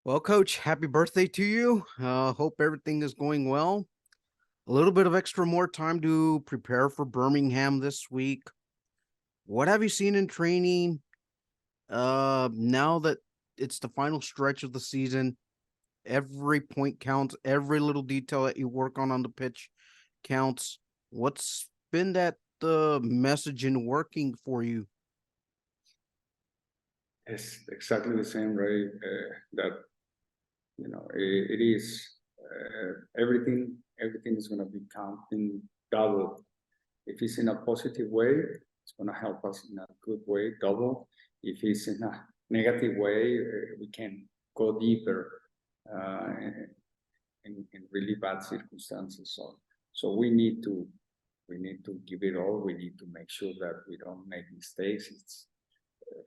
Well, Coach, happy birthday to you. Hope everything is going well. A little bit of extra more time to prepare for Birmingham this week. What have you seen in training? Now that it's the final stretch of the season, every point counts. Every little detail that you work on the pitch counts. What's been that message in working for you? It's exactly the same, right? That it is everything. Everything is going to be counting double. If it's in a positive way, it's going to help us in a good way, double. If it's in a negative way, we can go deeper in really bad circumstances. So we need to give it all. We need to make sure that we don't make mistakes. It's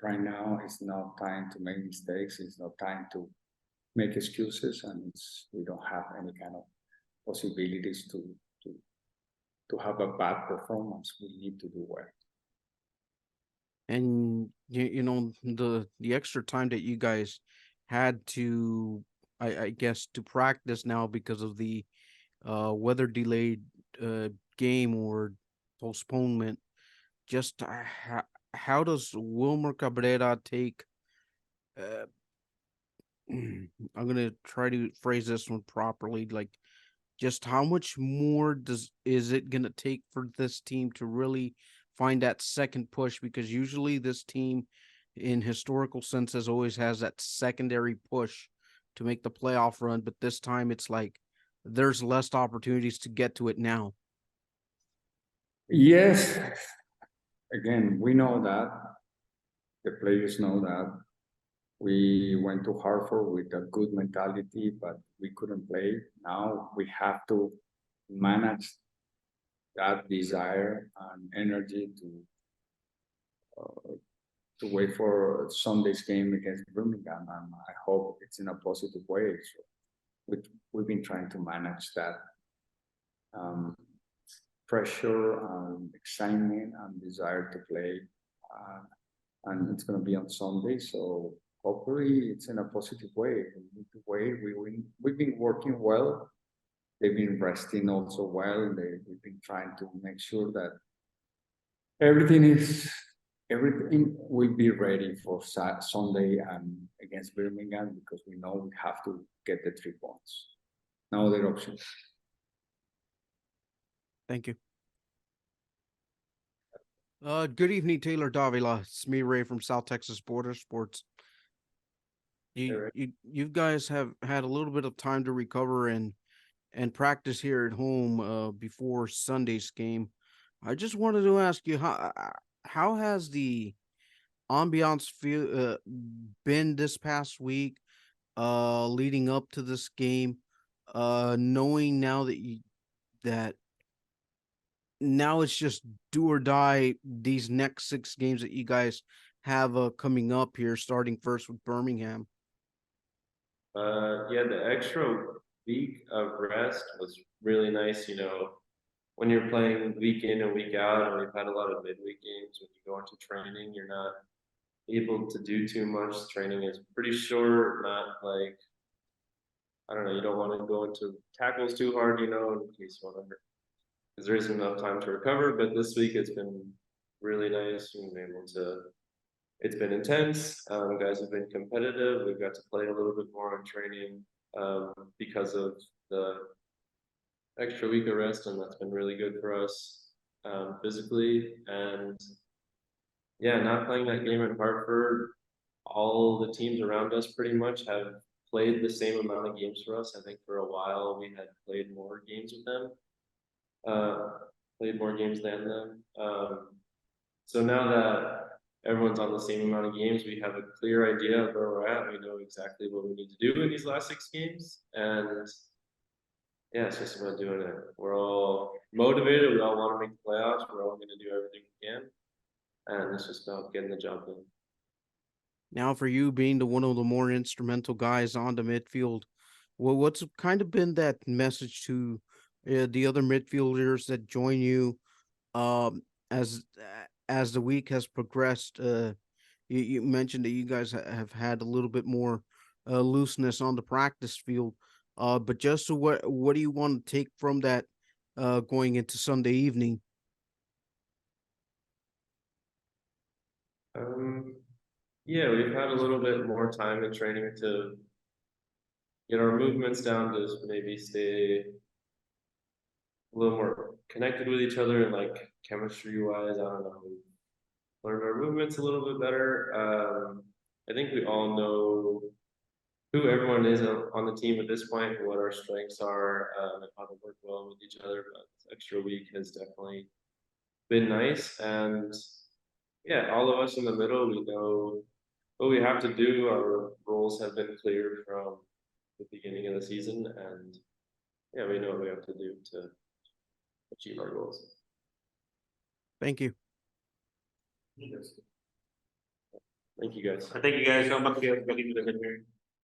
right now. It's not time to make mistakes. It's not time to make excuses, and we don't have any kind of possibilities to have a bad performance. We need to do well. And the extra time that you guys had to, I guess, to practice now because of the weather delayed game or postponement. Just how does Wilmer Cabrera take? Uh, I'm gonna try to phrase this one properly. Like, just how much more is it gonna take for this team to really find that second push? Because usually this team, in historical senses, always has that secondary push to make the playoff run. But this time, it's like there's less opportunities to get to it now. Yes, again, we know that the players know that. We went to Hartford with a good mentality, but we couldn't play. Now we have to manage that desire and energy to wait for Sunday's game against Birmingham, and I hope it's in a positive way. So we've been trying to manage that um, pressure and excitement and desire to play, and it's going to be on Sunday. So hopefully it's in a positive way. We need to wait. We've been working well. They've been resting also well. We've been trying to make sure that everything will be ready for Sunday and against Birmingham, because we know we have to get the 3 points. No other option. Thank you. Good evening, Taylor Davila. It's me, Ray from South Texas Border Sports. You guys have had a little bit of time to recover and practice here at home before Sunday's game. I just wanted to ask you how has the ambiance been this past week leading up to this game, knowing now that now it's just do or die these next 6 games that you guys have coming up here, starting first with Birmingham. Yeah, the extra week of rest was really nice. When you're playing week in and week out, and we've had a lot of midweek games, when you go into training, you're not able to do too much. Training is pretty short, not like, I don't know, you don't want to go into tackles too hard, in case you want to, because there isn't enough time to recover. But this week it's been really nice. We've been able to, it's been intense. Guys have been competitive. We've got to play a little bit more on training because of the extra week of rest, and that's been really good for us physically. And yeah, not playing that game at Hartford, all the teams around us pretty much have played the same amount of games for us. I think for a while we had played more games with them, played more games than them. So now that everyone's on the same amount of games, we have a clear idea of where we're at. We know exactly what we need to do in these last 6 games. And yeah, it's just about doing it. We're all motivated. We all want to make the playoffs. We're all going to do everything we can. And it's just about getting the job done. Now, for you being one of the more instrumental guys on the midfield, well, what's kind of been that message to the other midfielders that join you um, as as the week has progressed? You mentioned that you guys have had a little bit more looseness on the practice field. But just so what do you want to take from that going into Sunday evening? Yeah, we've had a little bit more time in training to get our movements down to maybe stay a little more connected with each other and like chemistry wise. I don't know. We've learned our movements a little bit better. I think we all know who everyone is on the team at this point and what our strengths are, and how to work well with each other. But this extra week has definitely been nice. And yeah, all of us in the middle, we know what we have to do. Our roles have been clear from the beginning of the season, and yeah, we know what we have to do to achieve our goals. Thank you. Thank you guys. Thank you guys so much for getting to the here.